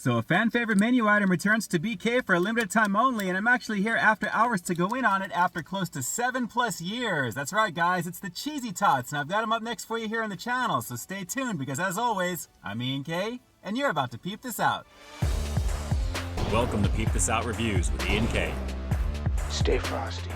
So a fan favorite menu item returns to BK for a limited time only, and I'm actually here after hours to go in on it after close to 7+ years. That's right, guys, it's the Cheesy Tots, and I've got them up next for you here on the channel, so stay tuned because as always, I'm Ian K, and you're about to peep this out. Welcome to Peep This Out Reviews with Ian K. Stay frosty.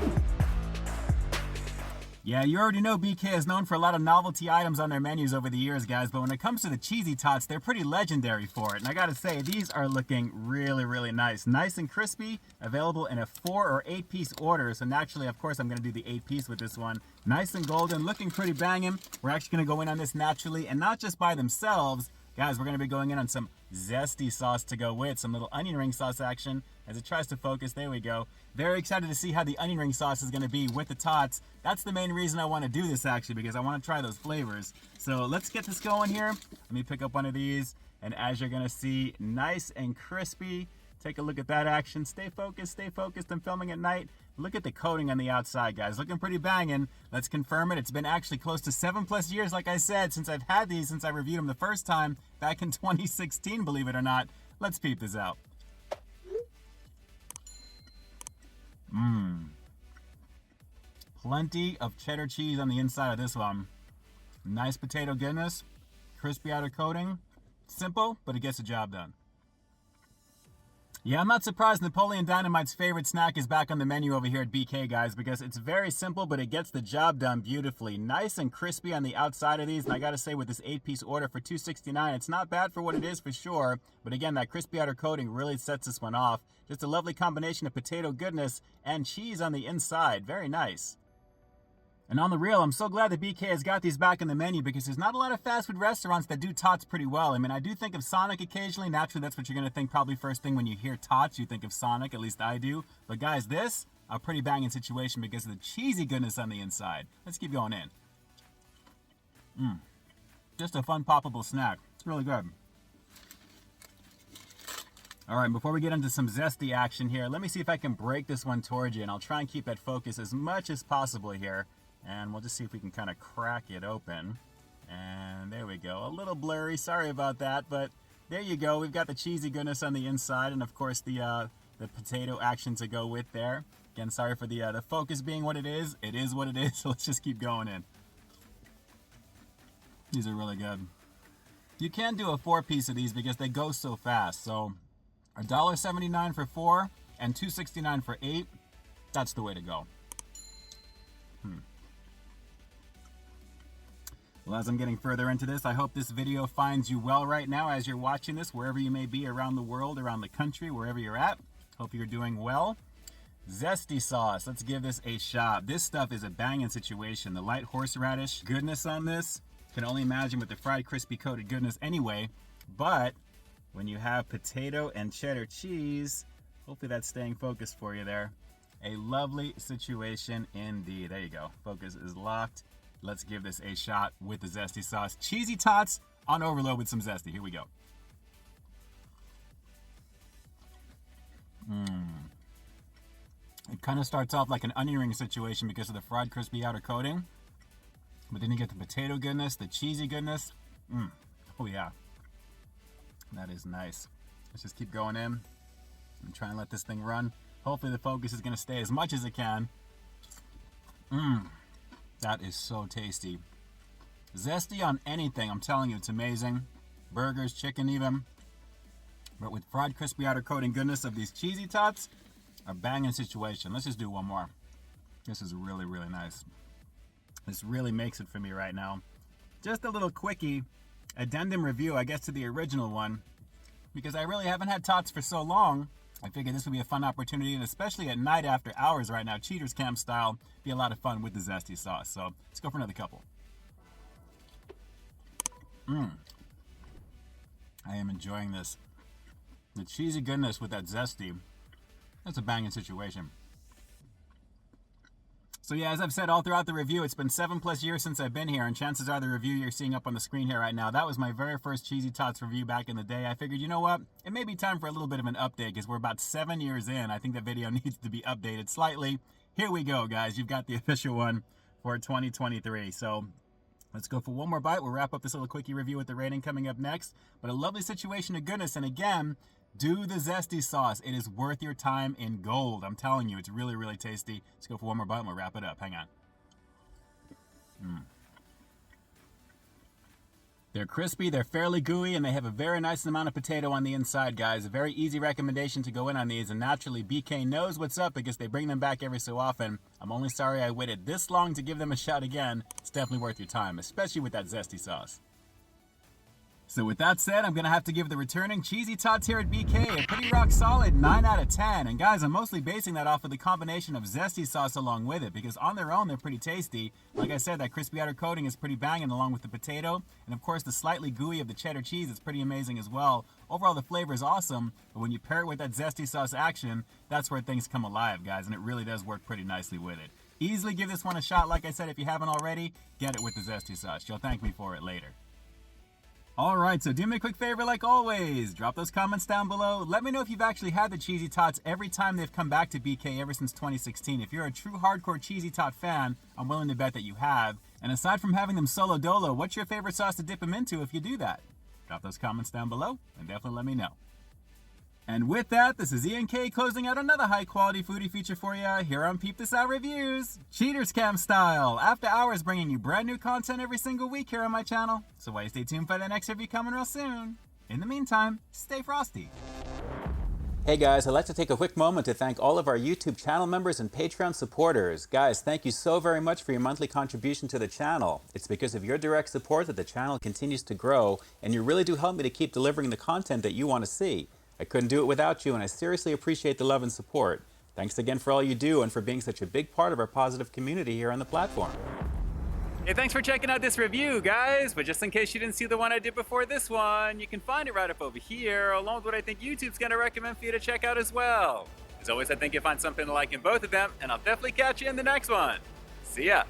Yeah, you already know BK is known for a lot of novelty items on their menus over the years, guys, but when it comes to the Cheesy Tots, they're pretty legendary for it. And I gotta say, these are looking really, really nice. Nice and crispy, available in a 4 or 8 piece order. So naturally, of course, I'm gonna do the 8 piece with this one. Nice and golden, looking pretty banging. We're actually gonna go in on this naturally, and not just by themselves. Guys, we're gonna be going in on some zesty sauce to go with, some little onion ring sauce action. As it tries to focus, there we go. Very excited to see how the onion ring sauce is gonna be with the tots. That's the main reason I wanna do this actually, because I wanna try those flavors. So let's get this going here. Let me pick up one of these, and as you're gonna see, nice and crispy. Take a look at that action. Stay focused, I'm filming at night. Look at the coating on the outside, guys. Looking pretty banging. Let's confirm it. It's been actually close to 7+ years, like I said, since I've had these, since I reviewed them the first time back in 2016, believe it or not. Let's peep this out. Plenty of cheddar cheese on the inside of this one. Nice potato goodness. Crispy outer coating. Simple, but it gets the job done. Yeah, I'm not surprised Napoleon Dynamite's favorite snack is back on the menu over here at BK, guys, because it's very simple, but it gets the job done beautifully. Nice and crispy on the outside of these, and I gotta say, with this 8 piece order for $2.69, it's not bad for what it is for sure, but again, that crispy outer coating really sets this one off. Just a lovely combination of potato goodness and cheese on the inside. Very nice. And on the real, I'm so glad that BK has got these back in the menu because there's not a lot of fast food restaurants that do tots pretty well. I mean, I do think of Sonic occasionally. Naturally, that's what you're going to think probably first thing when you hear tots. You think of Sonic, at least I do. But guys, this, a pretty banging situation because of the cheesy goodness on the inside. Let's keep going in. Just a fun, poppable snack. It's really good. All right, before we get into some zesty action here, let me see if I can break this one towards you, and I'll try and keep that focus as much as possible here. And we'll just see if we can kind of crack it open. And there we go. A little blurry. Sorry about that. But there you go. We've got the cheesy goodness on the inside. And, of course, the potato action to go with there. Again, sorry for the focus being what it is. It is what it is. So let's just keep going in. These are really good. You can do a 4 piece of these because they go so fast. So $1.79 for 4 and $2.69 for 8. That's the way to go. Well, as I'm getting further into this, I hope this video finds you well right now as you're watching this, wherever you may be around the world, around the country, wherever you're at. Hope you're doing well. Zesty sauce. Let's give this a shot. This stuff is a banging situation. The light horseradish goodness on this, can only imagine with the fried crispy coated goodness anyway. But when you have potato and cheddar cheese, hopefully that's staying focused for you there. A lovely situation indeed. There you go. Focus is locked. Let's give this a shot with the zesty sauce. Cheesy Tots on overload with some zesty. Here we go. It kind of starts off like an onion ring situation because of the fried crispy outer coating. But then you get the potato goodness, the cheesy goodness. Oh yeah. That is nice. Let's just keep going in and try and let this thing run. Hopefully the focus is going to stay as much as it can. That is so tasty. Zesty on anything, I'm telling you, it's amazing. Burgers, chicken even. But with fried crispy outer coating goodness of these cheesy tots, a banging situation. Let's just do one more. This is really, really nice. This really makes it for me right now. Just a little quickie addendum review, I guess, to the original one. Because I really haven't had tots for so long. I figured this would be a fun opportunity, and especially at night after hours right now, Cheaters Camp style, be a lot of fun with the zesty sauce. So let's go for another couple. I am enjoying this. The cheesy goodness with that zesty, that's a banging situation. So yeah, as I've said all throughout the review, it's been 7+ years since I've been here, and chances are the review you're seeing up on the screen here right now, that was my very first Cheesy Tots review back in the day. I figured, you know what, it may be time for a little bit of an update because we're about 7 years in. I think the video needs to be updated slightly. Here we go, guys. You've got the official one for 2023. So let's go for one more bite. We'll wrap up this little quickie review with the rating coming up next. But a lovely situation of goodness, and again, do the zesty sauce. It is worth your time in gold. I'm telling you, it's really, really tasty. Let's go for one more bite and we'll wrap it up. Hang on. They're crispy, they're fairly gooey, and they have a very nice amount of potato on the inside, guys. A very easy recommendation to go in on these, and naturally BK knows what's up because they bring them back every so often. I'm only sorry I waited this long to give them a shot again. It's definitely worth your time, especially with that zesty sauce. So with that said, I'm going to have to give the returning Cheesy Tots here at BK a pretty rock solid 9 out of 10. And guys, I'm mostly basing that off of the combination of zesty sauce along with it, because on their own, they're pretty tasty. Like I said, that crispy outer coating is pretty banging along with the potato. And of course, the slightly gooey of the cheddar cheese is pretty amazing as well. Overall, the flavor is awesome, but when you pair it with that zesty sauce action, that's where things come alive, guys, and it really does work pretty nicely with it. Easily give this one a shot. Like I said, if you haven't already, get it with the zesty sauce. You'll thank me for it later. Alright, so do me a quick favor like always. Drop those comments down below. Let me know if you've actually had the Cheesy Tots every time they've come back to BK ever since 2016. If you're a true hardcore Cheesy Tot fan, I'm willing to bet that you have. And aside from having them solo dolo, what's your favorite sauce to dip them into if you do that? Drop those comments down below and definitely let me know. And with that, this is Ian K closing out another high quality foodie feature for you here on Peep This Out Reviews, Cheaters Cam style. After hours bringing you brand new content every single week here on my channel. So why stay tuned for the next review coming real soon. In the meantime, stay frosty. Hey guys, I'd like to take a quick moment to thank all of our YouTube channel members and Patreon supporters. Guys, thank you so very much for your monthly contribution to the channel. It's because of your direct support that the channel continues to grow, and you really do help me to keep delivering the content that you want to see. I couldn't do it without you, and I seriously appreciate the love and support. Thanks again for all you do and for being such a big part of our positive community here on the platform. Hey, thanks for checking out this review, guys. But just in case you didn't see the one I did before this one, you can find it right up over here, along with what I think YouTube's going to recommend for you to check out as well. As always, I think you'll find something to like in both of them, and I'll definitely catch you in the next one. See ya.